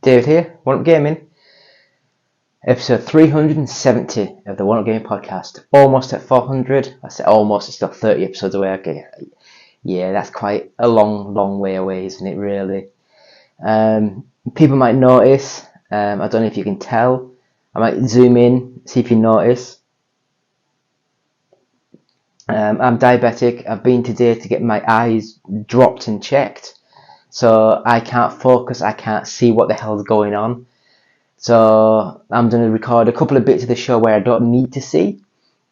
David here, One Up Gaming, episode 370 of the One Up Gaming podcast. Almost at 400. I say almost, it's still 30 episodes away. Okay. Yeah, that's quite a long way away, isn't it, really? People might notice, I don't know if you can tell. I might zoom in, see if you notice. I'm diabetic. I've been today to get my eyes dropped and checked. So I can't focus, I can't see what the hell's going on. So I'm going to record a couple of bits of the show where I don't need to see,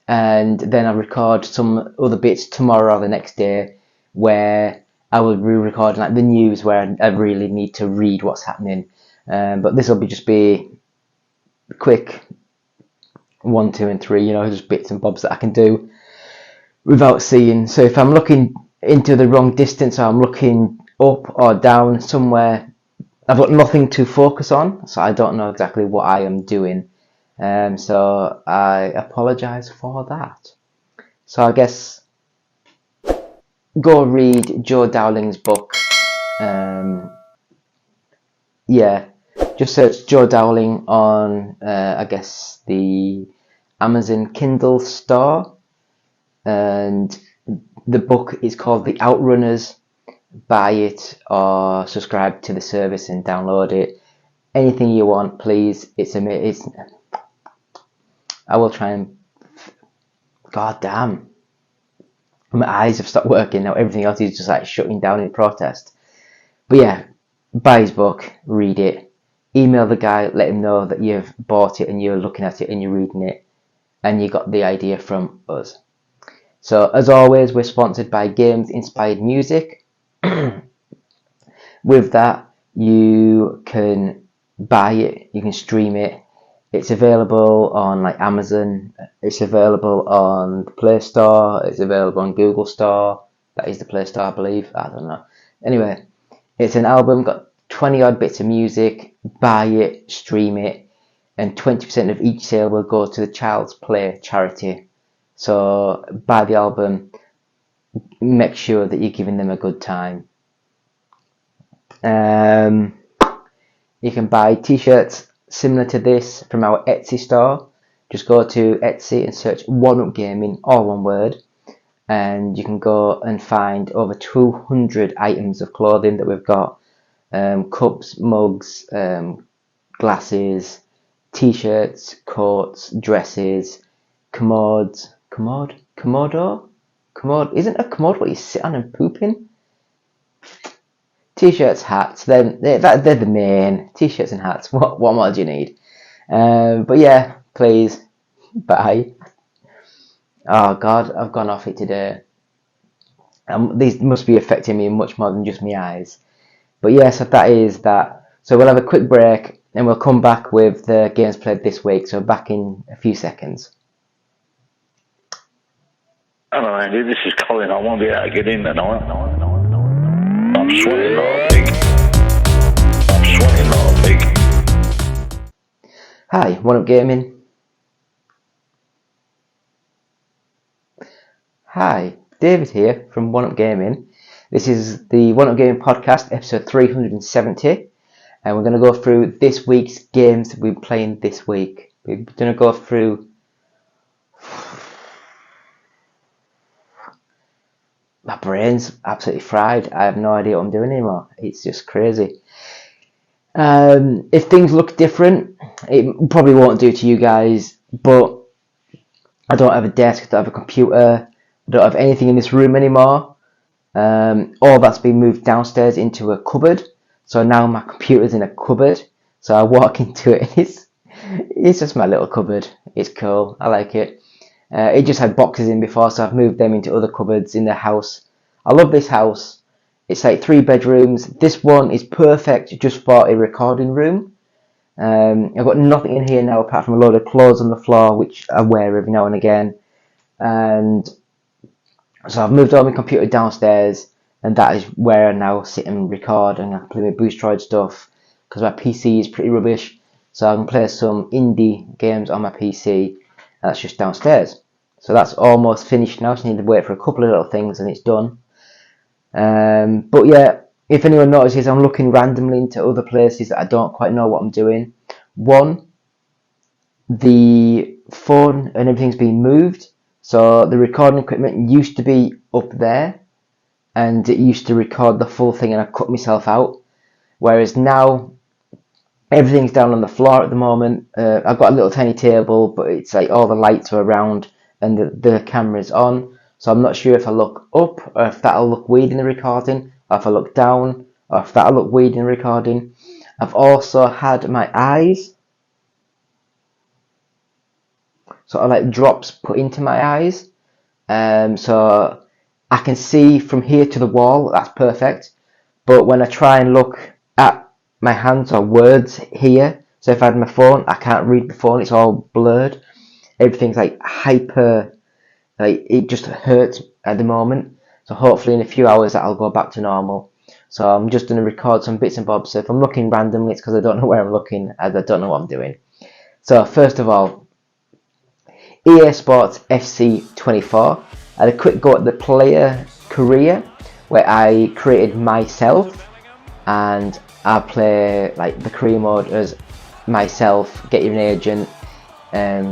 and then I'll record some other bits tomorrow or the next day where I will re-record like the news where I really need to read what's happening. But this will just be quick 1, 2 and 3, just bits and bobs that I can do without seeing. So if I'm looking into the wrong distance, or I'm looking up or down somewhere, I've got nothing to focus on, so I don't know exactly what I am doing. So I apologise for that. So I guess go read Joe Dowling's book. Just search Joe Dowling on, I guess, the Amazon Kindle store. And the book is called The Outrunners. Buy it or subscribe to the service and download it. Anything you want, please. It's amazing. I will try and... God damn. My eyes have stopped working now. Everything else is just like shutting down in protest. But yeah, buy his book, read it. Email the guy, let him know that you've bought it and you're looking at it and you're reading it. And you got the idea from us. So as always, we're sponsored by Games Inspired Music. With that, you can buy it, you can stream it. It's available on like Amazon, it's available on the Play Store, it's available on Google Store. That is the Play Store, I believe. I don't know. Anyway, it's an album, got 20 odd bits of music. Buy it, stream it, and 20% of each sale will go to the Child's Play charity. So buy the album, make sure that you're giving them a good time. You can buy t-shirts similar to this from our Etsy store. Just go to Etsy and search One Up Gaming, all one word, and you can go and find over 200 items of clothing that we've got. Cups, mugs, glasses, t-shirts, coats, dresses, commodo? Isn't a commode what you sit on and poop in? T-shirts, hats, they're the main. T-shirts and hats, what more do you need? But yeah, please, buy. Oh God, I've gone off it today. These must be affecting me much more than just my eyes. But yeah, so that is that. So we'll have a quick break and we'll come back with the games played this week. So back in a few seconds. Hello Andy, this is Colin. I won't be able to get in tonight. I'm sweating like a pig. Hi, One Up Gaming. Hi, David here from One Up Gaming. This is the One Up Gaming podcast, episode 370, and we're going to go through this week's games that we've been playing this week. We're going to go through... My brain's absolutely fried. I have no idea what I'm doing anymore. It's just crazy. If things look different, it probably won't do to you guys, but I don't have a desk, I don't have a computer, I don't have anything in this room anymore. All that's been moved downstairs into a cupboard, so now my computer's in a cupboard, so I walk into it and it's just my little cupboard. It's cool, I like it. It just had boxes in before, so I've moved them into other cupboards in the house. I love this house. It's like 3 bedrooms. This one is perfect just for a recording room. I've got nothing in here now apart from a load of clothes on the floor, which I wear every now and again. And so I've moved all my computer downstairs, and that is where I now sit and record, and I can play my Boostroid stuff, because my PC is pretty rubbish. So I can play some indie games on my PC, and that's just downstairs. So that's almost finished now, so I need to wait for a couple of little things and it's done. But yeah, if anyone notices, I'm looking randomly into other places that I don't quite know what I'm doing. One, the phone and everything's been moved, so the recording equipment used to be up there, and it used to record the full thing, and I cut myself out. Whereas now, everything's down on the floor at the moment. I've got a little tiny table, but it's like all the lights are around and the camera's on. So I'm not sure if I look up or if that'll look weird in the recording, or if I look down or if that'll look weird in the recording. I've also had my eyes sort of like drops put into my eyes. So I can see from here to the wall, that's perfect. But when I try and look at my hands or words here, so if I had my phone, I can't read the phone, it's all blurred. Everything's like hyper, like it just hurts at the moment. So hopefully in a few hours that'll go back to normal. So I'm just going to record some bits and bobs. So if I'm looking randomly, it's because I don't know where I'm looking, as I don't know what I'm doing. So first of all, EA Sports FC 24. I had a quick go at the player career where I created myself, and I play like the career mode as myself, get you an agent,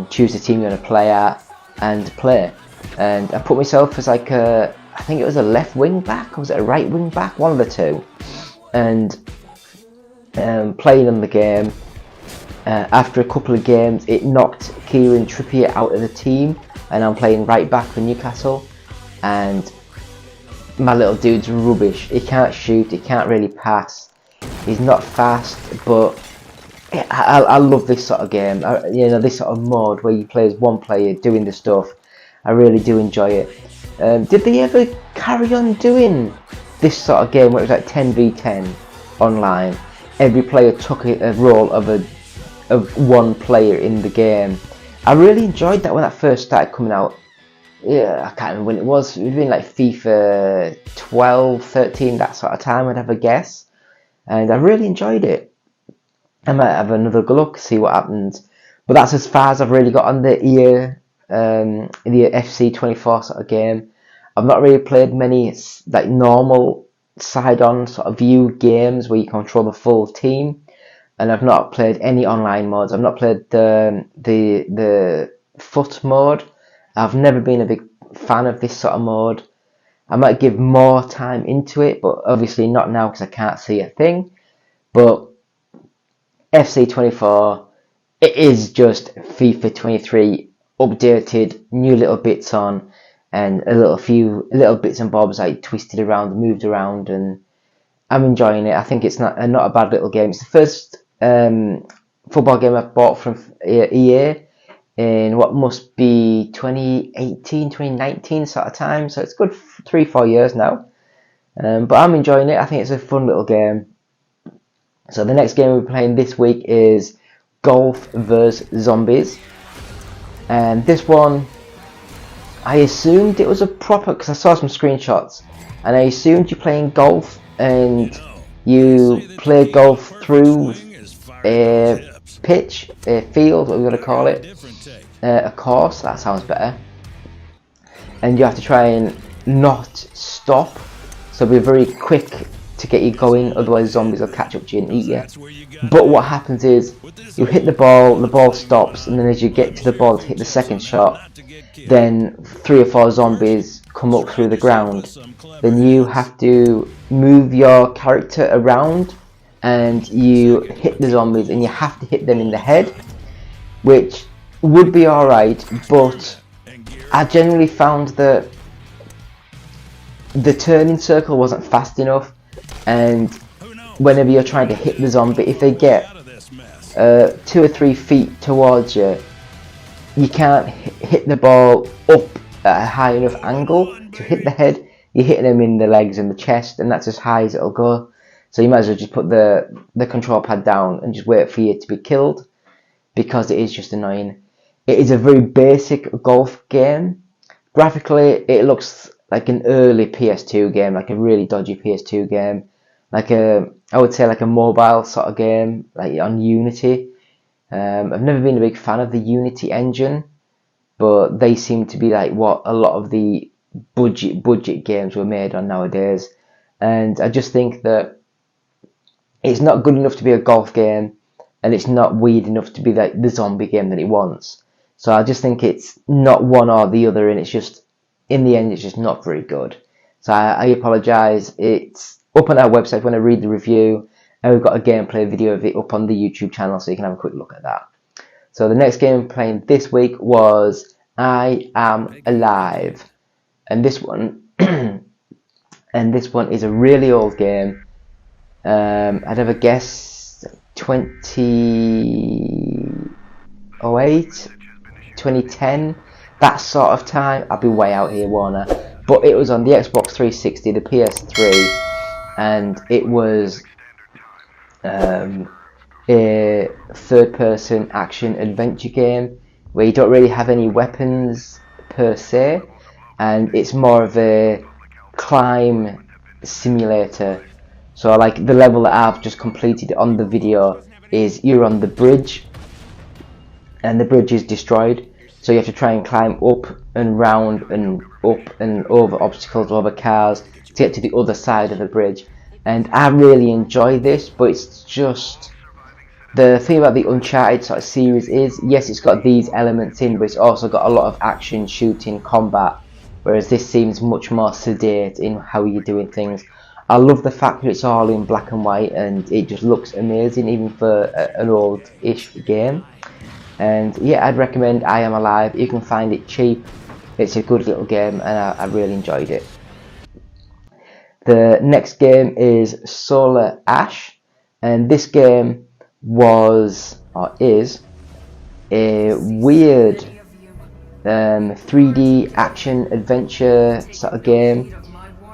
choose the team you want to play at, and play. And I put myself as like a, I think it was a left wing back, or was it a right wing back, one of the two, and playing on the game. After a couple of games, it knocked Kieran Trippier out of the team, and I'm playing right back for Newcastle. And my little dude's rubbish. He can't shoot, he can't really pass, he's not fast, but I love this sort of game. This sort of mode where you play as one player doing the stuff. I really do enjoy it. Did they ever carry on doing this sort of game where it was like 10v10 online? Every player took a role of one player in the game. I really enjoyed that when that first started coming out. Yeah, I can't remember when it was. It would have been like FIFA 12, 13, that sort of time, I'd have a guess. And I really enjoyed it. I might have another look, see what happens. But that's as far as I've really got on the the FC 24 sort of game. I've not really played many like normal side-on sort of view games where you control the full team. And I've not played any online modes. I've not played the foot mode. I've never been a big fan of this sort of mode. I might give more time into it, but obviously not now because I can't see a thing. But FC 24, it is just FIFA 23 updated, new little bits on, and a few little bits and bobs like twisted around, moved around, and I'm enjoying it. I think it's not a bad little game. It's the first football game I've bought from EA in what must be 2018, 2019 sort of time. So it's good 3-4 years now. But I'm enjoying it. I think it's a fun little game. So the next game we're playing this week is Golf vs Zombies. And this one, I assumed it was a proper, because I saw some screenshots, and I assumed you're playing golf and you play golf through a pitch, a field, what we're going to call it, a course, that sounds better, and you have to try and not stop, so be very quick to get you going, otherwise zombies will catch up to you and eat you. But what happens is, you hit the ball stops, and then as you get to the ball to hit the second shot, then 3 or 4 zombies come up through the ground. Then you have to move your character around, and you hit the zombies, and you have to hit them in the head, which would be alright, but I generally found that the turning circle wasn't fast enough, and whenever you're trying to hit the zombie, if they get 2 or 3 feet towards you, you can't hit the ball up at a high enough angle to hit the head. You're hitting them in the legs and the chest, and that's as high as it'll go. So you might as well just put the control pad down and just wait for you to be killed, because it is just annoying. It is a very basic golf game. Graphically, it looks like an early PS2 game, like a really dodgy PS2 game. I would say like a mobile sort of game, like on Unity. I've never been a big fan of the Unity engine, but they seem to be like what a lot of the budget games were made on nowadays. and I just think that it's not good enough to be a golf game, and it's not weird enough to be like the zombie game that it wants. So I just think it's not one or the other, and it's just, in the end, it's just not very good. So I apologise. It's up on our website if you want to read the review, and we've got a gameplay video of it up on the YouTube channel, so you can have a quick look at that. So the next game playing this week was I Am Alive, and this one, is a really old game. I'd have a guess 2008, 2010, that sort of time. I'll be way out here, Warner. But it was on the Xbox 360, the PS3, and it was a third-person action adventure game where you don't really have any weapons per se, and it's more of a climb simulator. So like the level that I've just completed on the video is you're on the bridge and the bridge is destroyed, so you have to try and climb up and round and up and over obstacles, over cars, to get to the other side of the bridge. And I really enjoy this, but it's just, the thing about the Uncharted sort of series is, yes, it's got these elements in, but it's also got a lot of action, shooting, combat, whereas this seems much more sedate in how you're doing things. I love the fact that it's all in black and white, and it just looks amazing even for an old-ish game. And yeah, I'd recommend I Am Alive. You can find it cheap. It's a good little game, and I really enjoyed it. The next game is Solar Ash, and this game was, or is, a weird 3D action adventure sort of game.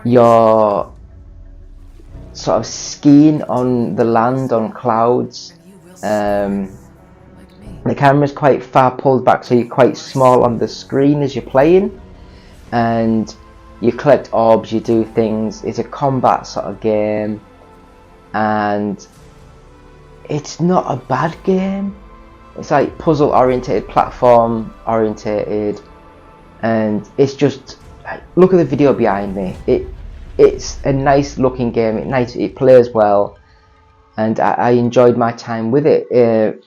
You're sort of skiing on the land on clouds. The camera's quite far pulled back, so you're quite small on the screen as you're playing, and you collect orbs, you do things. It's a combat sort of game, and it's not a bad game. It's like puzzle orientated, platform orientated, and it's just, look at the video behind me. It's a nice looking game. It plays well, and I enjoyed my time with it. It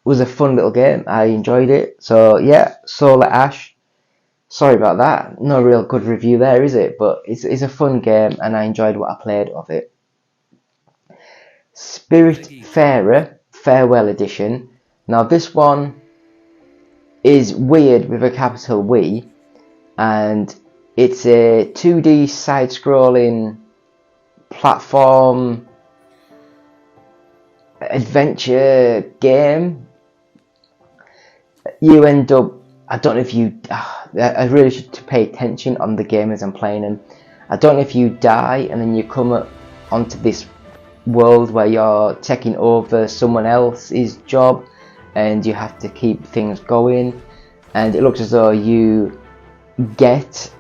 was a fun little game. I enjoyed it. So yeah, Solar Ash. Sorry about that. No real good review there, is it? But it's a fun game, and I enjoyed what I played of it. Spiritfarer Farewell Edition. Now this one is weird with a capital W, and it's a 2D side-scrolling platform adventure game. You end up, I don't know if you, I really should pay attention on the game as I'm playing them. I don't know if you die and then you come onto this world where you're taking over someone else's job, and you have to keep things going, and it looks as though you get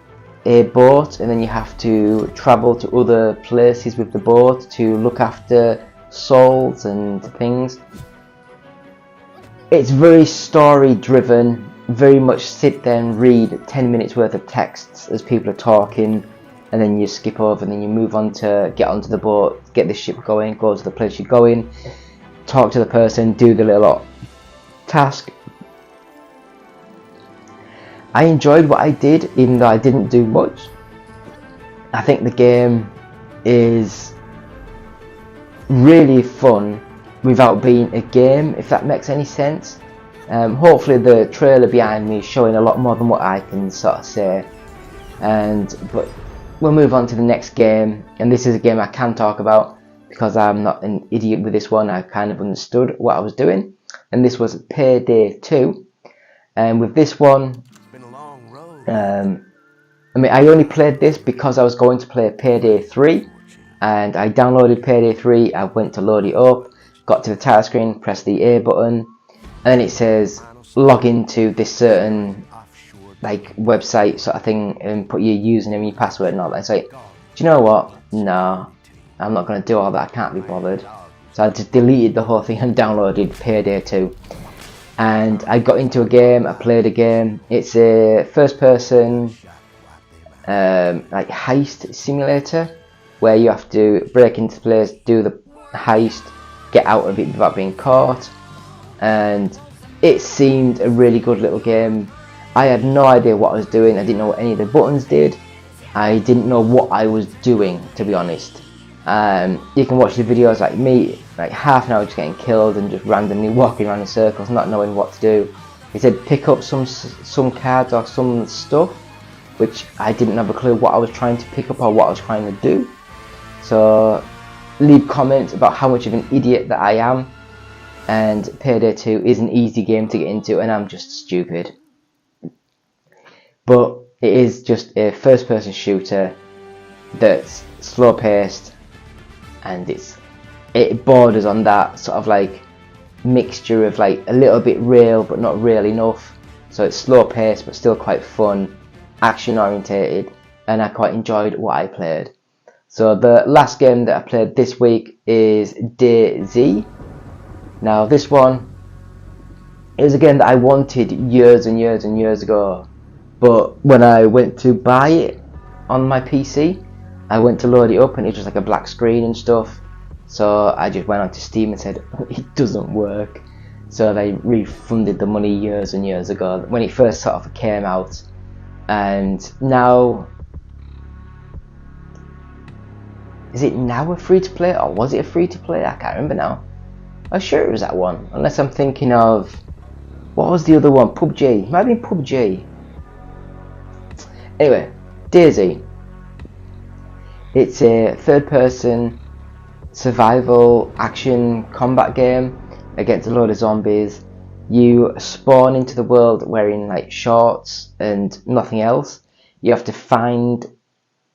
a boat and then you have to travel to other places with the boat to look after souls and things. It's very story driven, very much sit there and read 10 minutes worth of texts as people are talking, and then you skip over and then you move on to get onto the boat, get the ship going, go to the place you're going, talk to the person, do the little task. I enjoyed what I did, even though I didn't do much. I think the game is really fun without being a game, if that makes any sense. Hopefully the trailer behind me is showing a lot more than what I can sort of say. But we'll move on to the next game, and this is a game I can talk about because I'm not an idiot with this one. I kind of understood what I was doing, and this was Payday 2. And with this one, I only played this because I was going to play Payday 3, and I downloaded Payday 3, I went to load it up, got to the title screen, pressed the A button, and then it says log into this certain like website sort of thing and put your username and your password and all that. It's like, do you know what? No, I'm not going to do all that, I can't be bothered. So I just deleted the whole thing and downloaded Payday 2. And I got into a game, I played a game. It's a first person like heist simulator. where you have to break into the place, do the heist, get out of it without being caught, and it seemed a really good little game. I had no idea what I was doing. I didn't know what any of the buttons did. I didn't know what I was doing, to be honest. You can watch the videos like me, like half an hour just getting killed and just randomly walking around in circles, not knowing what to do. He said pick up some cards or some stuff, which I didn't have a clue what I was trying to pick up or what I was trying to do. So leave comments about how much of an idiot that I am. And Payday 2 is an easy game to get into, and I'm just stupid. But it is just a first-person shooter that's slow-paced, and it borders on that sort of like mixture of like a little bit real but not real enough. So it's slow-paced but still quite fun, action-orientated, and I quite enjoyed what I played. So the last game that I played this week is DayZ. Now this one, it was a game that I wanted years and years and years ago, but when I went to buy it on my PC, I went to load it up and it was just like a black screen and stuff. So I just went onto Steam and said, it doesn't work. So they refunded the money years and years ago when it first sort of came out. And now, is it now a free to play, or was it a free to play? I can't remember now. I'm sure it was that one, unless I'm thinking of, what was the other one? PUBG, might have been PUBG. Anyway, DayZ. It's a third-person survival action combat game against a load of zombies. You spawn into the world wearing like shorts and nothing else. You have to find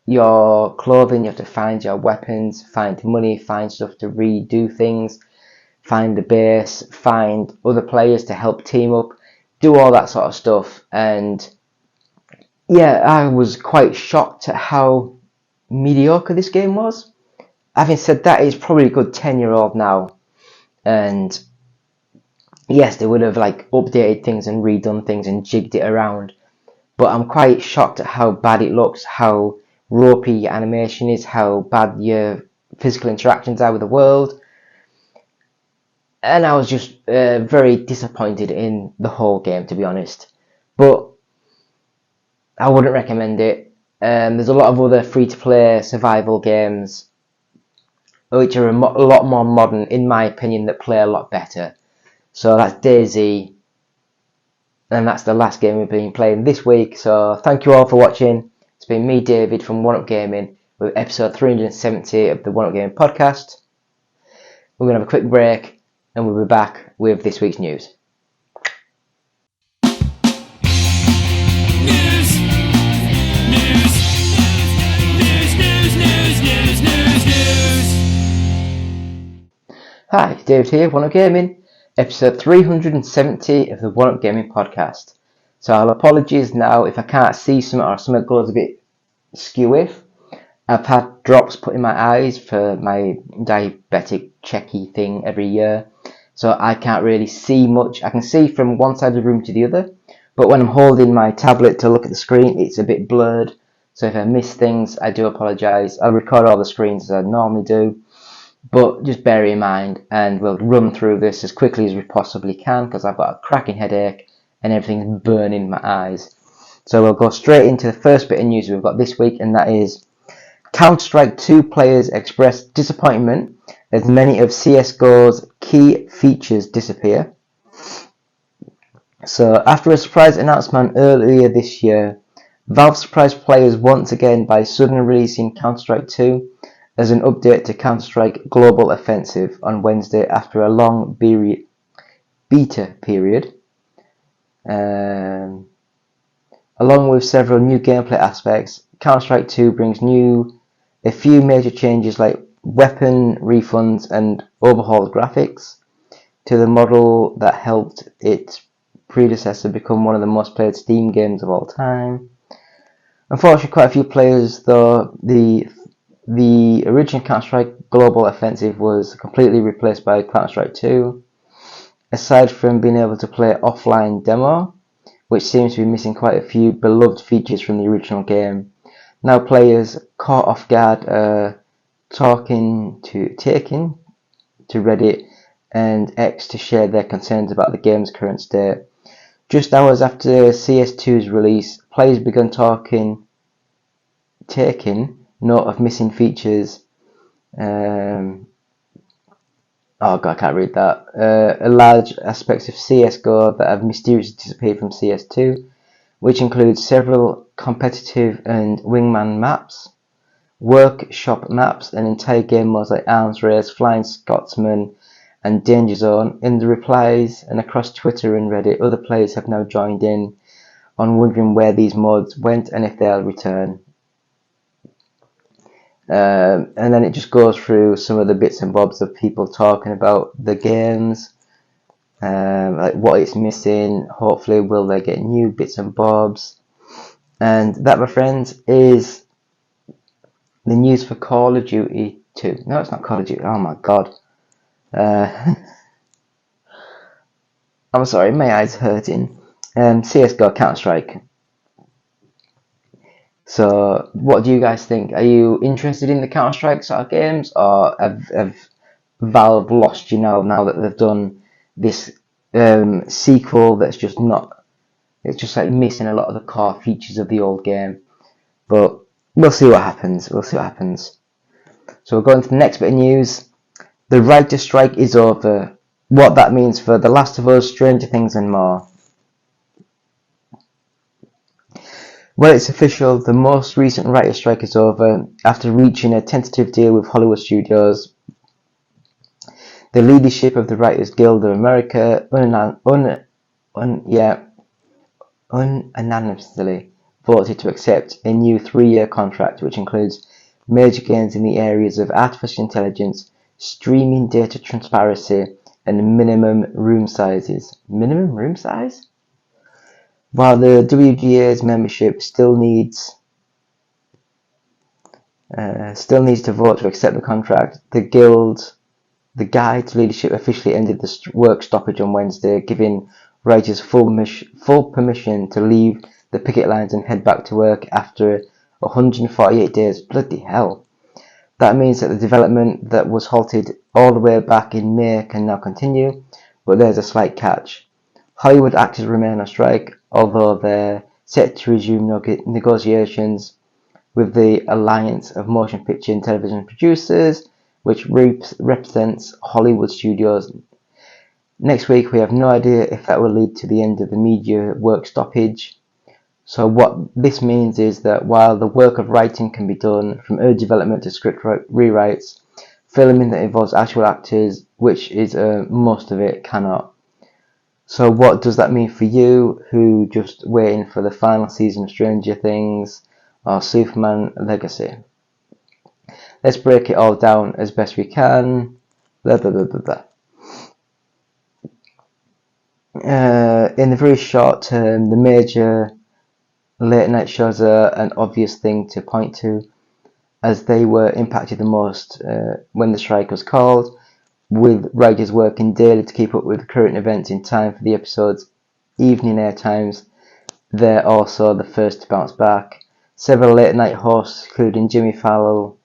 your clothing, you have to find your weapons, find money, find stuff to redo things, find the base, find other players to help team up, do all that sort of stuff. And yeah, I was quite shocked at how mediocre this game was. Having said that, it's probably a good 10-year-old now, and yes, they would have like updated things and redone things and jigged it around, but I'm quite shocked at how bad it looks, how ropey your animation is, how bad your physical interactions are with the world. And I was just very disappointed in the whole game, to be honest. But I wouldn't recommend it. There's a lot of other free-to-play survival games which are a lot more modern, in my opinion, that play a lot better. So that's DayZ, and that's the last game we've been playing this week. So thank you all for watching. It's been me, David, from One Up Gaming, with episode 370 of the One Up Gaming podcast. We're going to have a quick break, and we'll be back with this week's news. Hi, David here, One Up Gaming, episode 370 of the One Up Gaming podcast. So I'll apologies now if I can't see something or something goes a bit skewy. I've had drops put in my eyes for my diabetic checky thing every year, so I can't really see much. I can see from one side of the room to the other, but when I'm holding my tablet to look at the screen, it's a bit blurred. So if I miss things, I do apologise. I'll record all the screens as I normally do, but just bear in mind, and we'll run through this as quickly as we possibly can because I've got a cracking headache and everything's burning my eyes. So we'll go straight into the first bit of news we've got this week, and that is Counter-Strike 2 players express disappointment as many of CSGO's key features disappear. So after a surprise announcement earlier this year, Valve surprised players once again by suddenly releasing Counter-Strike 2 as an update to Counter-Strike Global Offensive on Wednesday after a long beta period. Along with several new gameplay aspects, Counter-Strike 2 brings a few major changes like weapon refunds and overhauled graphics to the model that helped its predecessor become one of the most played Steam games of all time. Unfortunately, quite a few players, though, the original Counter-Strike Global Offensive was completely replaced by Counter-Strike 2. Aside from being able to play offline demo, which seems to be missing quite a few beloved features from the original game, now players caught off guard taking to Reddit and X to share their concerns about the game's current state. Just hours after CS2's release, players began taking note of missing features. Oh god, I can't read that. A large aspects of CSGO that have mysteriously disappeared from CS2, which includes several competitive and wingman maps, workshop maps, and entire game modes like Arms Race, Flying Scotsman, and Danger Zone. In the replies and across Twitter and Reddit, other players have now joined in on wondering where these mods went and if they'll return. And then it just goes through some of the bits and bobs of people talking about the games, like what it's missing. Hopefully, will they get new bits and bobs? And that, my friends, is the news for Call of Duty 2. No, it's not Call of Duty. Oh my god. I'm sorry, my eyes hurting. CSGO, Counter-Strike. So, what do you guys think? Are you interested in the Counter-Strike sort of games, or have Valve lost you now that they've done this sequel that's just not? It's just like missing a lot of the core features of the old game. But we'll see what happens. So we'll go into the next bit of news. The writer's strike is over. What that means for The Last of Us, Stranger Things, and more. Well, it's official. The most recent writer's strike is over after reaching a tentative deal with Hollywood studios. The leadership of the Writers Guild of America unanimously voted to accept a new 3-year contract, which includes major gains in the areas of artificial intelligence, streaming data transparency, and minimum room sizes. Minimum room size? While the WGA's membership still needs to vote to accept the contract, the Guide's leadership officially ended the work stoppage on Wednesday, giving writers full permission to leave the picket lines and head back to work after 148 days. Bloody hell. That means that the development that was halted all the way back in May can now continue, but there's a slight catch. Hollywood actors remain on strike, although they're set to resume negotiations with the Alliance of Motion Picture and Television Producers, which represents Hollywood studios. Next week, we have no idea if that will lead to the end of the media work stoppage. So what this means is that while the work of writing can be done, from early development to script rewrites, filming that involves actual actors, which is most of it, cannot. So what does that mean for you, who just waiting for the final season of Stranger Things or Superman Legacy? Let's break it all down as best we can. Blah, blah, blah, blah, blah. In the very short term, the major late night shows are an obvious thing to point to, as they were impacted the most when the strike was called, with writers working daily to keep up with current events in time for the episode's evening air times. They're also the first to bounce back. Several late night hosts, including Jimmy Fallon,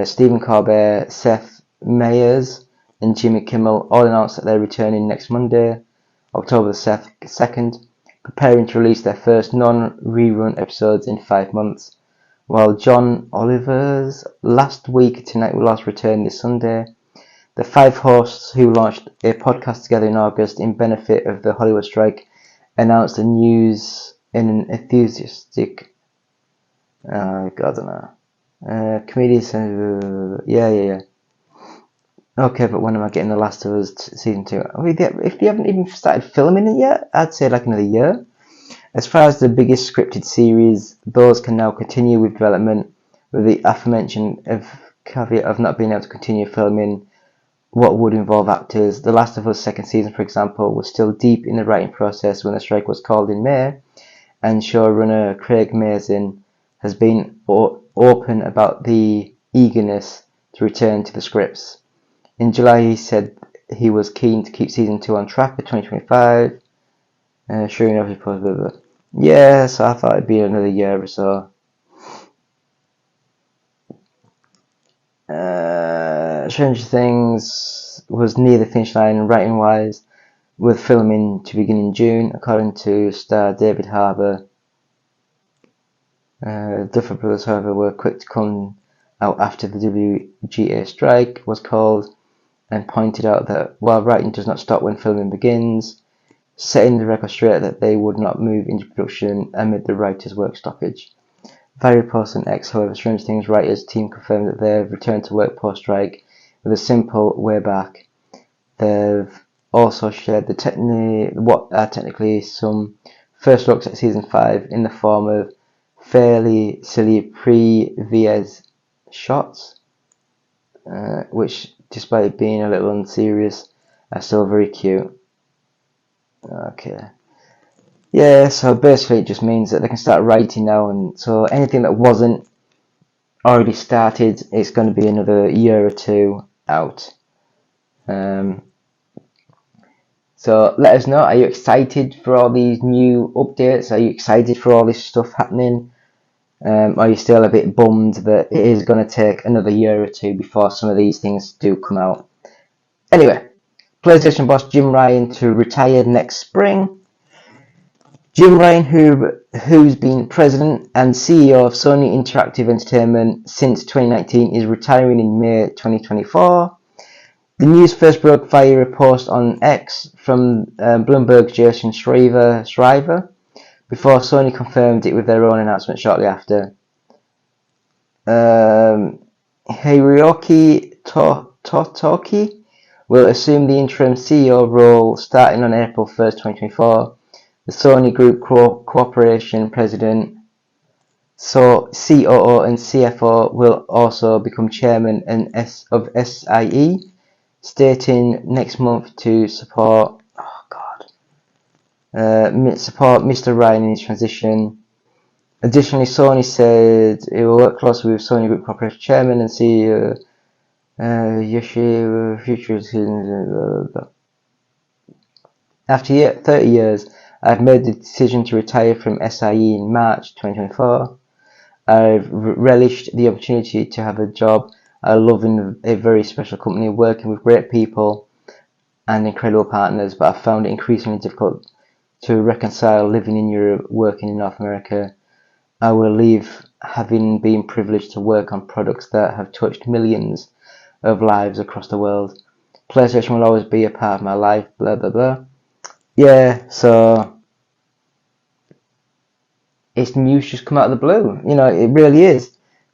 Stephen Colbert, Seth Meyers, and Jimmy Kimmel, all announced that they're returning next Monday, October the 2nd, preparing to release their first non-rerun episodes in 5 months. While John Oliver's Last Week Tonight Will Also return this Sunday. The 5 hosts who launched a podcast together in August in benefit of the Hollywood strike announced the news in an enthusiastic comedians. Okay, but when am I getting The Last of Us season 2? If they haven't even started filming it yet, I'd say like another year. As far as the biggest scripted series, those can now continue with development, with the aforementioned caveat of not being able to continue filming what would involve actors. The Last of Us second season, for example, was still deep in the writing process when the strike was called in May, and showrunner Craig Mazin has been open about the eagerness to return to the scripts. In July, he said he was keen to keep season 2 on track for 2025. Sure enough, he posted. Yeah, so I thought it'd be another year or so. Stranger Things was near the finish line writing wise, with filming to begin in June, according to star David Harbour. Duffer Brothers, however, were quick to come out after the WGA strike was called and pointed out that while writing does not stop when filming begins, setting the record straight that they would not move into production amid the writers' work stoppage. Via reports on X, however, Stranger Things writers team confirmed that they have returned to work post-strike with a simple way back. They've also shared what are technically some first looks at season 5 in the form of fairly silly pre-VS shots, which, despite being a little unserious, are still very cute. Okay. Yeah, so basically it just means that they can start writing now, and so anything that wasn't already started, it's going to be another year or two out. So let us know, are you excited for all these new updates? Are you excited for all this stuff happening? Are you still a bit bummed that it is going to take another year or two before some of these things do come out? Anyway, PlayStation boss Jim Ryan to retire next spring. Jim Ryan, who's been president and CEO of Sony Interactive Entertainment since 2019, is retiring in May 2024. The news first broke via a post on X from Bloomberg's Jason Schreiber, before Sony confirmed it with their own announcement shortly after. Hiroki Totoki will assume the interim CEO role starting on April 1st, 2024. The Sony Group Corporation President, COO and CFO will also become chairman of SIE, stating next month to support Mr. Ryan in his transition. Additionally, Sony said it will work closely with Sony Group Corporation Chairman and CEO Yoshihiro Future. After 30 years, I've made the decision to retire from SIE in March 2024. I've relished the opportunity to have a job I love in a very special company, working with great people and incredible partners, but I found it increasingly difficult to reconcile living in Europe, working in North America. I will leave having been privileged to work on products that have touched millions of lives across the world. PlayStation will always be a part of my life, blah blah blah. Yeah, so it's news just come out of the blue. You know, it really is.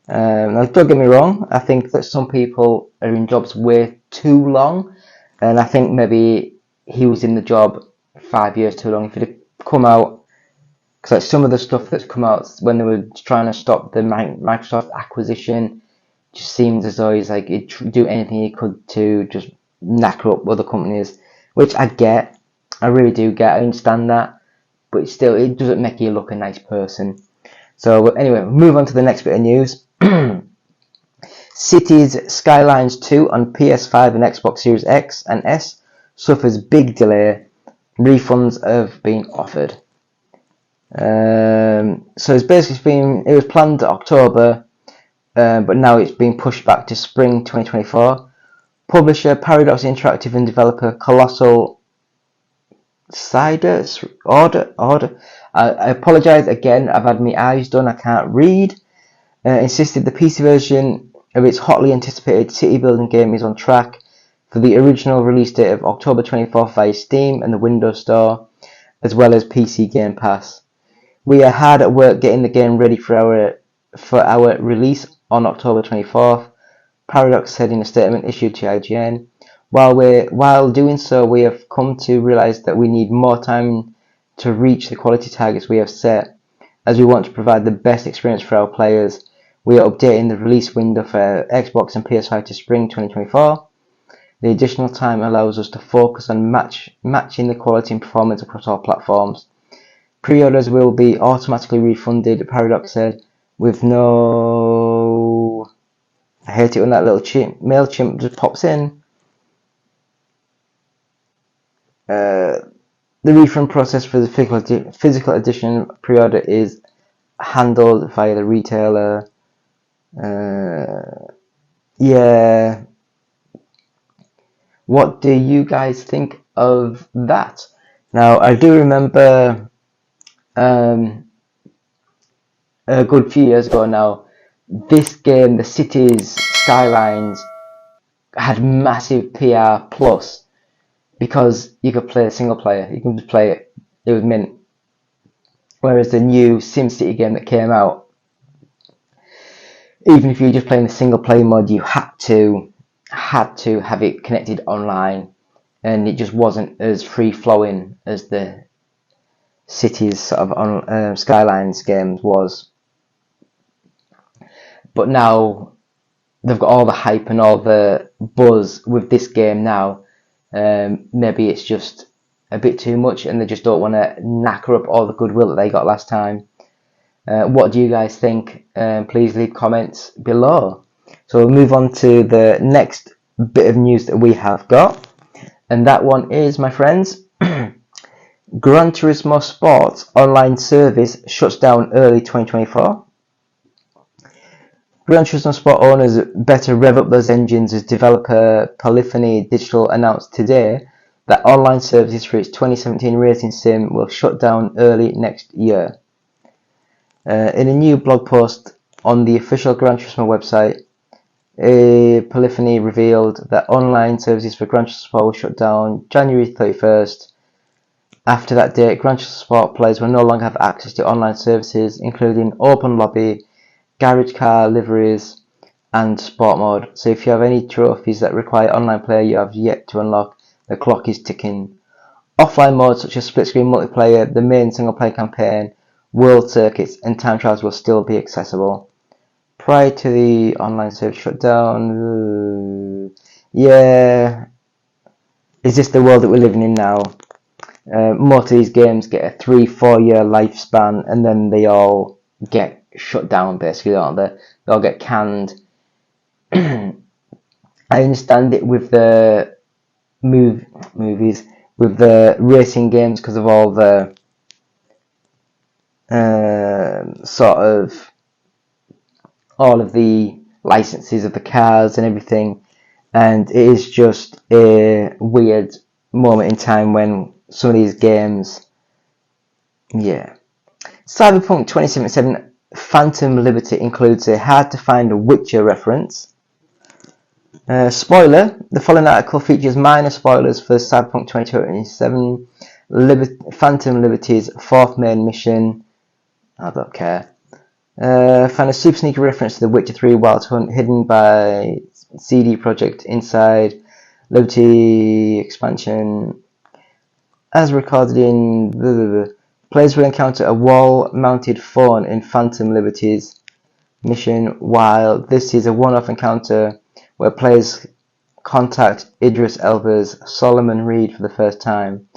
Now, don't get me wrong, I think that some people are in jobs way too long, and I think maybe he was in the job 5 years too long. If it had come out, because like some of the stuff that's come out when they were trying to stop the Microsoft acquisition, just seemed as though he's like he'd do anything he could to just knacker up other companies, which I get, I really do get, I understand that, but still, it doesn't make you look a nice person. So anyway, move on to the next bit of news. Cities Skylines 2 on PS5 and Xbox Series X and S suffers big delay. Refunds have been offered. So it's basically it was planned October, but now it's been pushed back to spring 2024. Publisher Paradox Interactive and developer Colossal Order. I apologise again, I've had my eyes done, I can't read. Insisted the PC version of its hotly anticipated city building game is on track for the original release date of October 24th via Steam and the Windows Store, as well as PC Game Pass. We are hard at work getting the game ready for our release on October 24th, Paradox said in a statement issued to IGN. While doing so, we have come to realize that we need more time to reach the quality targets we have set, as we want to provide the best experience for our players. We are updating the release window for Xbox and PS5 to spring 2024. The additional time allows us to focus on matching the quality and performance across all platforms. Pre-orders will be automatically refunded, Paradox said, with no... I hate it when that little MailChimp just pops in. The refund process for the physical edition pre-order is handled via the retailer. yeah, what do you guys think of that? Now, I do remember a good few years ago now, this game, the Cities Skylines, had massive PR plus because you could play a single player. You can just play it. It was mint. Whereas the new SimCity game that came out, even if you were just playing the single player mode, you had to have it connected online, and it just wasn't as free flowing as the Cities sort of on Skylines games was. But now they've got all the hype and all the buzz with this game now. Maybe it's just a bit too much, and they just don't want to knacker up all the goodwill that they got last time. What do you guys think? Please leave comments below. So we'll move on to the next bit of news that we have got, and that one is, my friends, Gran Turismo Sports online service shuts down early 2024. Gran Turismo Sport owners better rev up those engines as developer Polyphony Digital announced today that online services for its 2017 racing sim will shut down early next year. In a new blog post on the official Gran Turismo website, Polyphony revealed that online services for Gran Turismo Sport will shut down January 31st. After that date, Gran Turismo Sport players will no longer have access to online services, including open lobby, garage car liveries, and sport mode. So if you have any trophies that require online play you have yet to unlock, the clock is ticking. Offline modes such as split screen multiplayer, the main single player campaign, world circuits, and time trials will still be accessible. Prior to the online service shutdown, yeah, is this the world that we're living in now? Most of these games get a 3-4 year lifespan, and then they all get shut down, basically, don't they? They all get canned. I understand it with the movies, with the racing games, because of all the sort of all of the licenses of the cars and everything, and it is just a weird moment in time when some of these games, yeah. Cyberpunk 2077 Phantom Liberty includes a hard-to-find Witcher reference. Spoiler, the following article features minor spoilers for Cyberpunk 2077 Phantom Liberty's fourth main mission. I don't care. Found a super sneaky reference to The Witcher 3 Wild Hunt hidden by CD Projekt inside Liberty expansion. As recorded in blah, blah, blah. Players will encounter a wall-mounted phone in Phantom Liberty's mission, while this is a one-off encounter where players contact Idris Elba's Solomon Reed for the first time.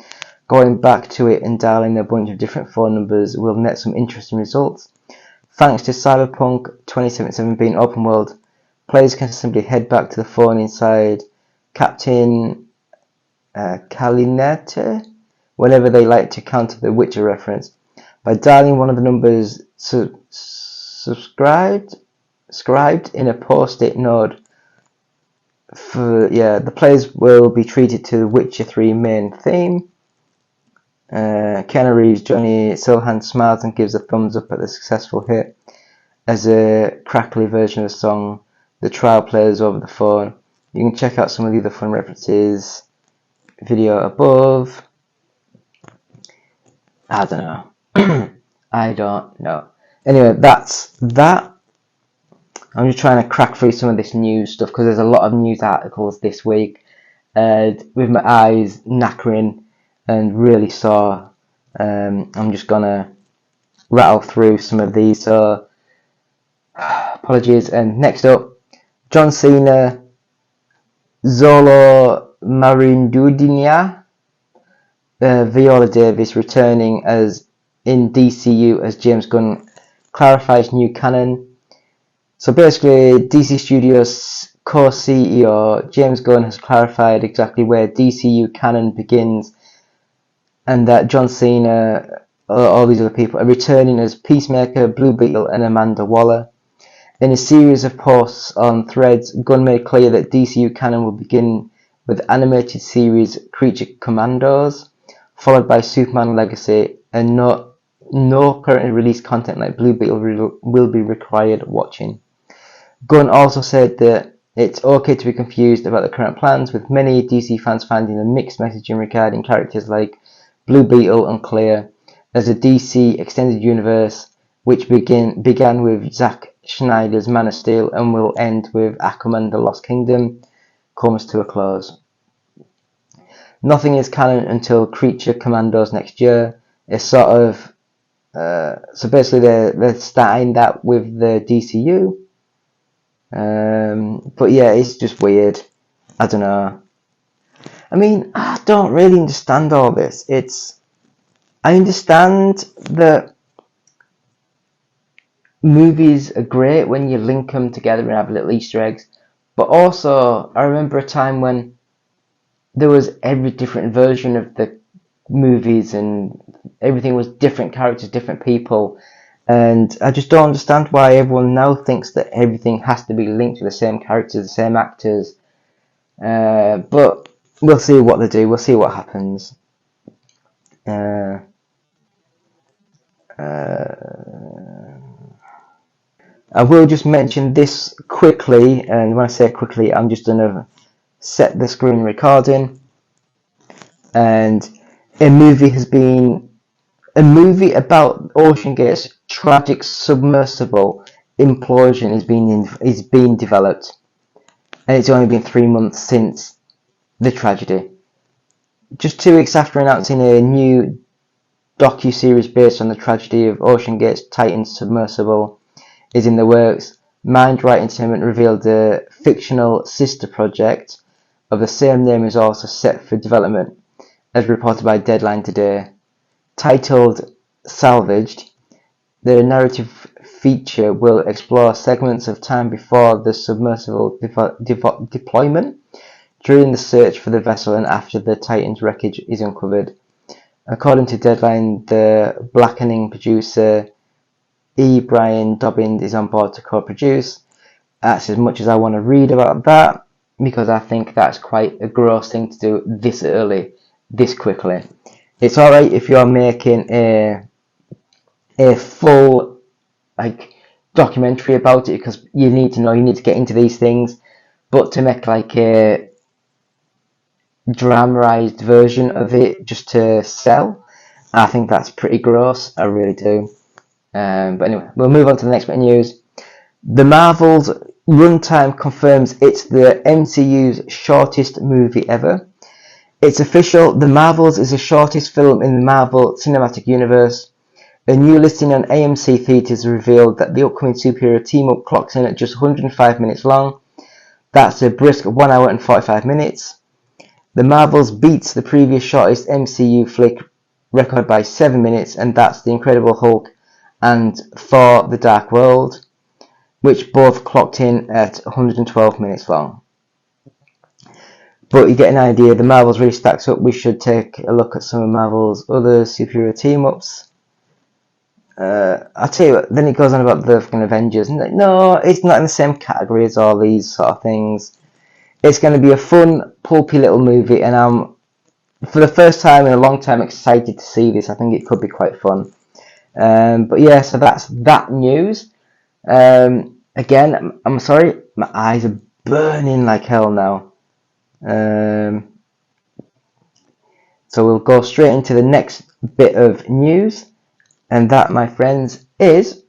Going back to it and dialing a bunch of different phone numbers will net some interesting results. Thanks to Cyberpunk 2077 being open world, players can simply head back to the phone inside Captain Kalinete whenever they like to counter the Witcher reference. By dialing one of the numbers scribed in a post-it note, the players will be treated to the Witcher 3 main theme. Keanu Reeves' Johnny Silverhand smiles and gives a thumbs up at the successful hit as a crackly version of the song The Trial plays over the phone. You can check out some of the other fun references video above. I don't know. I don't know. Anyway, that's that. I'm just trying to crack through some of this news stuff because there's a lot of news articles this week. With my eyes knackering and really sore, I'm just gonna rattle through some of these. So apologies. And next up, John Cena, Zolo Marindudinia. Viola Davis returning as in DCU as James Gunn clarifies new canon. So basically, DC Studios co-CEO James Gunn has clarified exactly where DCU canon begins, and that John Cena, all these other people, are returning as Peacemaker, Blue Beetle, and Amanda Waller. In a series of posts on Threads, Gunn made clear that DCU canon will begin with animated series Creature Commandos, followed by Superman Legacy, and no currently released content like Blue Beetle will be required watching. Gunn also said that it's okay to be confused about the current plans, with many DC fans finding a mixed messaging regarding characters like Blue Beetle unclear, as the DC Extended Universe, which began with Zack Snyder's Man of Steel and will end with Aquaman the Lost Kingdom, comes to a close. Nothing is canon until Creature Commandos next year. It's sort of so basically they're starting that with the DCU. But yeah, it's just weird. I don't know. I mean, I don't really understand all this. I understand that movies are great when you link them together and have little Easter eggs, but also I remember a time when there was every different version of the movies and everything was different characters, different people, and I just don't understand why everyone now thinks that everything has to be linked to the same characters, the same actors. But we'll see what they do. We'll see what happens. I will just mention this quickly, and when I say quickly, I'm just going to set the screen recording. And a movie about OceanGate's tragic submersible implosion is being developed, and it's only been 3 months since the tragedy. Just 2 weeks after announcing a new docu-series based on the tragedy of OceanGate's Titan submersible is in the works, Mindright Entertainment revealed a fictional sister project of the same name is also set for development, as reported by Deadline today. Titled Salvaged, the narrative feature will explore segments of time before the submersible deployment, during the search for the vessel, and after the Titan's wreckage is uncovered. According to Deadline, the Blackening producer E. Brian Dobbins is on board to co-produce. That's as much as I want to read about that, because I think that's quite a gross thing to do this early, this quickly. It's alright if you're making a full documentary about it, because you need to get into these things, but to make like a dramatized version of it just to sell, I think that's pretty gross. I really do. But anyway, we'll move on to the next bit of news. The Marvel's runtime confirms it's the MCU's shortest movie ever. It's official, The Marvels is the shortest film in the Marvel Cinematic Universe. A new listing on AMC Theatres revealed that the upcoming superhero team-up clocks in at just 105 minutes long. That's a brisk 1 hour and 45 minutes. The Marvels beats the previous shortest MCU flick record by 7 minutes, and that's The Incredible Hulk and Thor: The Dark World, which both clocked in at 112 minutes long. But you get an idea, the Marvels really stacks up. We should take a look at some of Marvel's other superhero team-ups. I'll tell you what, then it goes on about the fucking Avengers, and no, it's not in the same category as all these sort of things. It's going to be a fun, pulpy little movie, and I'm, for the first time in a long time, excited to see this. I think it could be quite fun. But yeah, so that's that news. Again, I'm sorry, my eyes are burning like hell now. So we'll go straight into the next bit of news, and that, my friends, is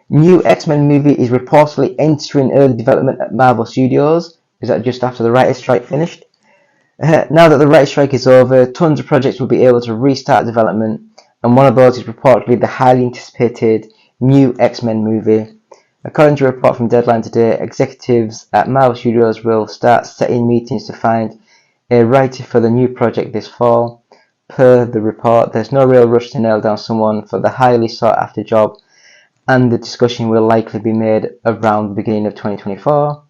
new X-Men movie is reportedly entering early development at Marvel Studios. Is that just after the writer's strike finished? Now that the writer's strike is over, tons of projects will be able to restart development, and one of those is reportedly the highly anticipated new X-Men movie. According to a report from Deadline today, executives at Marvel Studios will start setting meetings to find a writer for the new project this fall. Per the report, there's no real rush to nail down someone for the highly sought after job, and the discussion will likely be made around the beginning of 2024.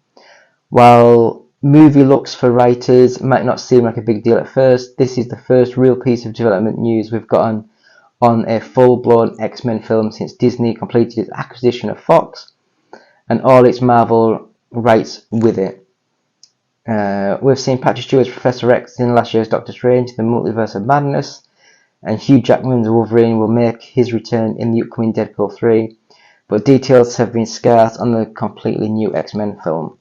While movie looks for writers might not seem like a big deal at first, this is the first real piece of development news we've gotten on a full-blown X-Men film since Disney completed its acquisition of Fox and all its Marvel rights with it. We've seen Patrick Stewart's Professor X in last year's Doctor Strange, The Multiverse of Madness, and Hugh Jackman's Wolverine will make his return in the upcoming Deadpool 3, but details have been scarce on the completely new X-Men film.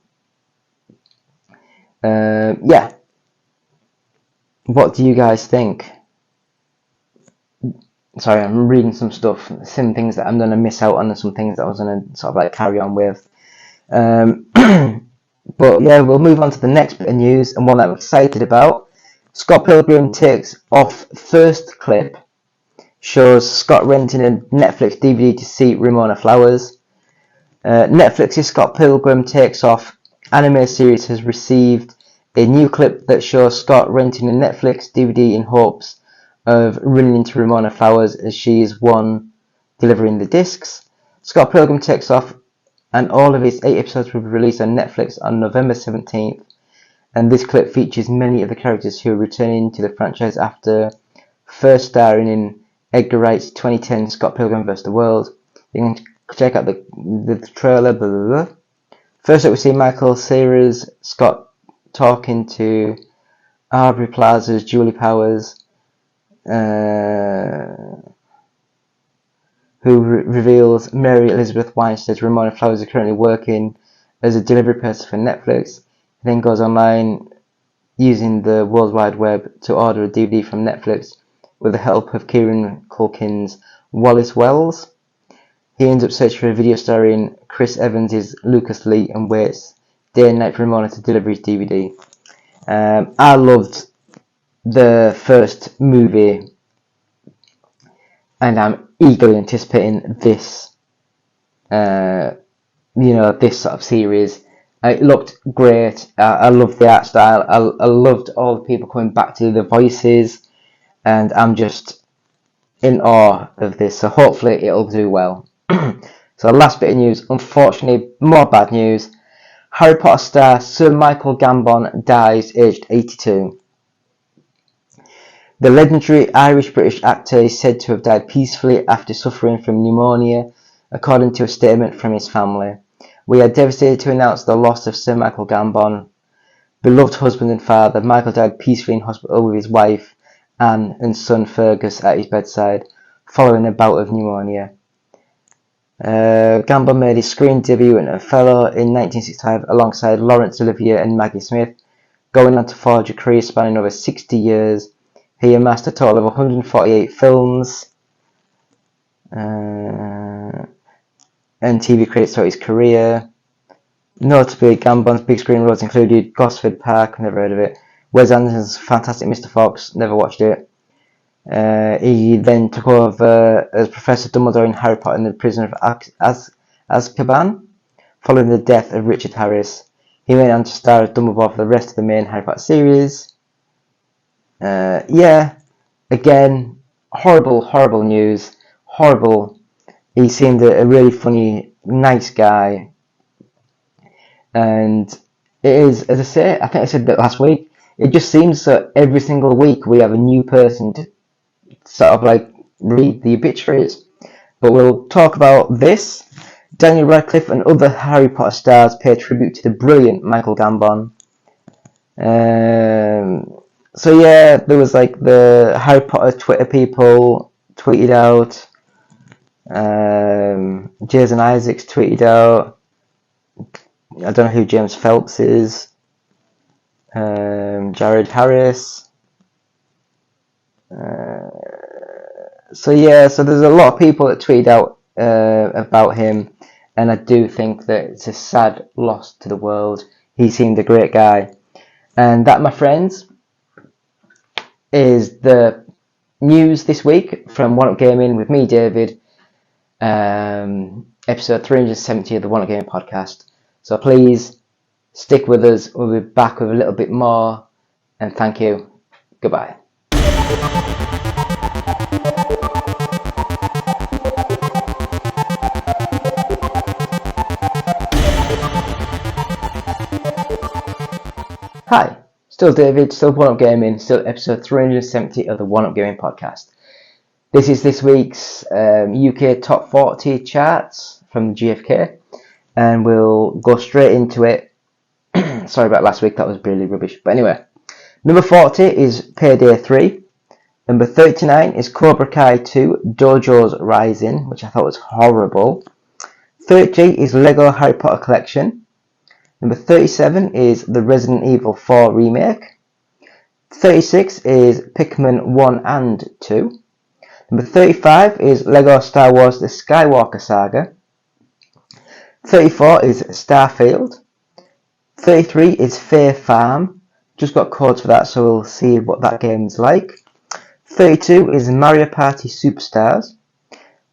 Yeah. What do you guys think? Sorry, I'm reading some stuff, some things that I'm going to miss out on and some things that I was going to sort of like carry on with. But yeah, we'll move on to the next bit of news, and one that I'm excited about. Scott Pilgrim takes off first clip, shows Scott renting a Netflix DVD to see Ramona Flowers. Netflix's Scott Pilgrim Takes Off anime series has received a new clip that shows Scott renting a Netflix DVD in hopes of running into Ramona Flowers as she is one delivering the discs. Scott Pilgrim Takes Off and all of its 8 episodes will be released on Netflix on November 17th, and this clip features many of the characters who are returning to the franchise after first starring in Edgar Wright's 2010 Scott Pilgrim vs. the World. You can check out the trailer. Blah, blah, blah. First up, we see Michael Cera's Scott talking to Aubrey Plaza's Julie Powers, who reveals Mary Elizabeth Weinstead's Ramona Flowers is currently working as a delivery person for Netflix. He then goes online using the World Wide Web to order a DVD from Netflix with the help of Kieran Culkin's Wallace Wells. He ends up searching for a video starring Chris Evans' Lucas Lee and waits day and night for Ramona to deliver his DVD. I loved the first movie, and I'm eagerly anticipating this, this sort of series. It looked great. I loved the art style. I loved all the people coming back to the voices, and I'm just in awe of this. So hopefully it'll do well. So last bit of news, unfortunately, more bad news. Harry Potter star Sir Michael Gambon dies aged 82. The legendary Irish-British actor is said to have died peacefully after suffering from pneumonia, according to a statement from his family. We are devastated to announce the loss of Sir Michael Gambon. Beloved husband and father, Michael died peacefully in hospital with his wife, Anne, and son Fergus at his bedside, following a bout of pneumonia. Gambon made his screen debut in Othello in 1965 alongside Laurence Olivier and Maggie Smith, going on to forge a career spanning over 60 years. He amassed a total of 148 films and TV credits throughout his career. Notably, Gambon's big screen roles included Gosford Park, never heard of it, Wes Anderson's Fantastic Mr. Fox, never watched it. He then took over as Professor Dumbledore in Harry Potter and the Prisoner of Azkaban, following the death of Richard Harris. He went on to star as Dumbledore for the rest of the main Harry Potter series. Again, horrible news. Horrible. He seemed a really funny, nice guy. And it is, as I say, I think I said that last week, it just seems that every single week we have a new person to sort of like read the obituaries. But we'll talk about this. Daniel Radcliffe and other Harry Potter stars pay tribute to the brilliant Michael Gambon. So yeah, there was like the Harry Potter Twitter people tweeted out. Jason Isaacs tweeted out. I don't know who James Phelps is. Jared Harris. So there's a lot of people that tweeted out about him, and I do think that it's a sad loss to the world. He seemed a great guy. And that, my friends, is the news this week from One Up Gaming with me, David, episode 370 of the One Up Gaming podcast. So please stick with us. We'll be back with a little bit more, and thank you. Goodbye. Hi, still David, still One Up Gaming, still episode 370 of the One Up Gaming podcast. This is this week's UK Top 40 charts from GFK, and we'll go straight into it. Sorry about last week, that was really rubbish. But anyway, number 40 is Payday 3. Number 39 is Cobra Kai 2 Dojo's Rising, which I thought was horrible. 30 is Lego Harry Potter Collection. Number 37 is the Resident Evil 4 Remake. 36 is Pikmin 1 and 2. Number 35 is Lego Star Wars The Skywalker Saga. 34 is Starfield. 33 is Fair Farm. Just got codes for that, so we'll see what that game's like. 32 is Mario Party Superstars.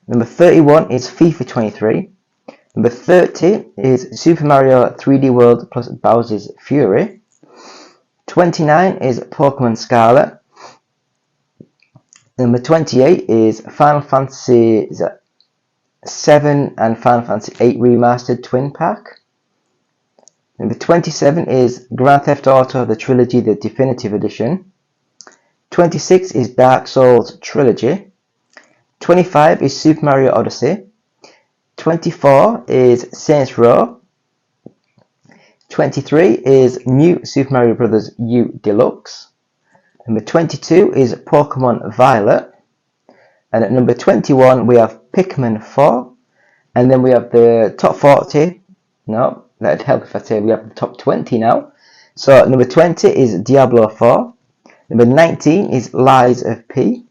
Number 31 is FIFA 23. Number 30 is Super Mario 3D World plus Bowser's Fury. 29 is Pokemon Scarlet. Number 28 is Final Fantasy 7 and Final Fantasy 8 Remastered Twin Pack. Number 27 is Grand Theft Auto The Trilogy The Definitive Edition. 26 is Dark Souls Trilogy. 25 is Super Mario Odyssey. 24 is Saints Row. 23 is New Super Mario Bros. U Deluxe. Number 22 is Pokemon Violet. And at number 21 we have Pikmin 4. And then we have the top 40. No, that'd help if I say we have the top 20 now. So number 20 is Diablo 4. Number 19 is Lies of P.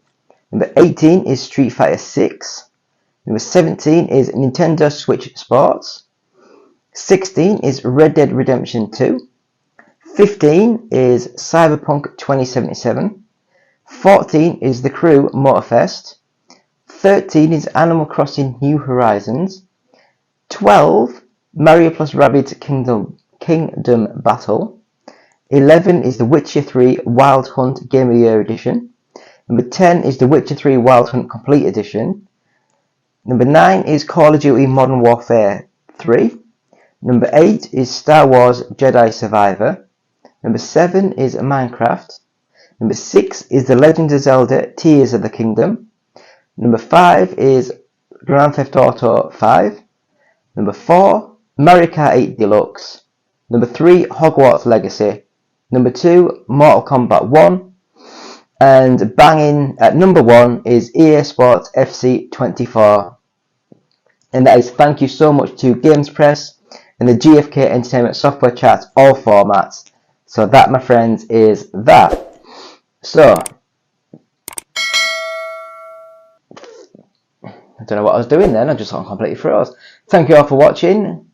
Number 18 is Street Fighter 6. Number 17 is Nintendo Switch Sports. 16 is Red Dead Redemption 2. 15 is Cyberpunk 2077. 14 is The Crew Motorfest. 13 is Animal Crossing New Horizons. 12 Mario plus Rabbids Kingdom Battle. 11 is The Witcher 3 Wild Hunt Game of the Year Edition. Number 10 is The Witcher 3 Wild Hunt Complete Edition. Number 9 is Call of Duty Modern Warfare 3. Number 8 is Star Wars Jedi Survivor. Number 7 is Minecraft. Number 6 is The Legend of Zelda Tears of the Kingdom. Number 5 is Grand Theft Auto 5. Number 4, Mario Kart 8 Deluxe. Number 3, Hogwarts Legacy. Number 2, Mortal Kombat 1. And banging at number 1 is EA Sports FC 24. And that is thank you so much to Games Press and the GFK Entertainment Software Charts, all formats. So that, my friends, is that. So, I don't know what I was doing then, I just got completely froze. Thank you all for watching.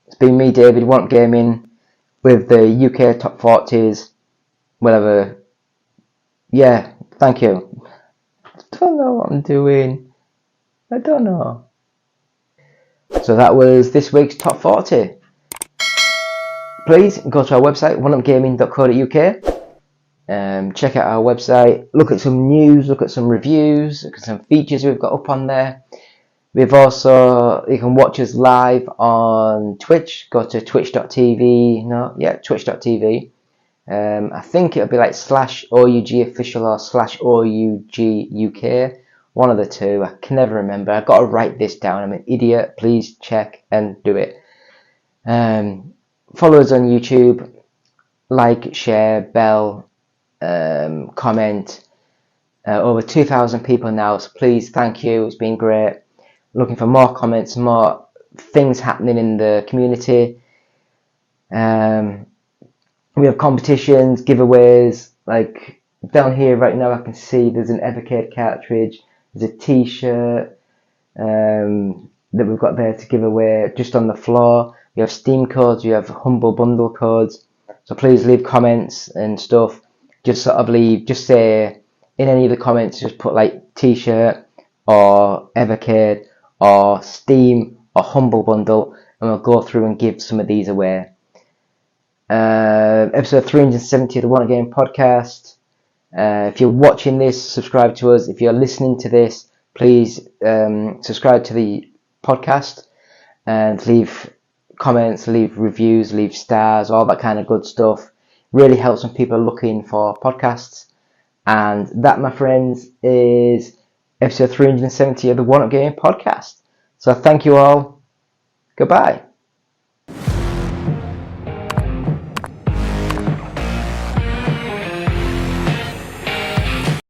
It's been me, David, Want Gaming, with the UK Top 40s, whatever. Yeah, thank you. I don't know what I'm doing. I don't know. So that was this week's Top 40. Please go to our website, oneupgaming.co.uk. Check out our website, look at some news, look at some reviews, look at some features we've got up on there. We've also, you can watch us live on Twitch. Go to twitch.tv. Twitch.tv. I think it'll be like /OUG official or /OUG UK. One of the two. I can never remember. I've got to write this down. I'm an idiot. Please check and do it. Follow us on YouTube. Like, share, bell, comment. Over 2,000 people now. So please, thank you. It's been great. Looking for more comments, more things happening in the community. We have competitions, giveaways. Like down here right now, I can see there's an Evercade cartridge. There's a T-shirt that we've got there to give away just on the floor. We have Steam codes. We have Humble Bundle codes. So please leave comments and stuff. Just sort of just say in any of the comments, just put like T-shirt or Evercade or Steam or Humble Bundle, and we'll go through and give some of these away. Episode 370 of the One Game Podcast. If you're watching this, subscribe to us. If you're listening to this, please subscribe to the podcast and leave comments, leave reviews, leave stars, all that kind of good stuff. Really helps when people are looking for podcasts. And that, my friends, is episode 370 of the One Up Gaming podcast. So thank you all. Goodbye.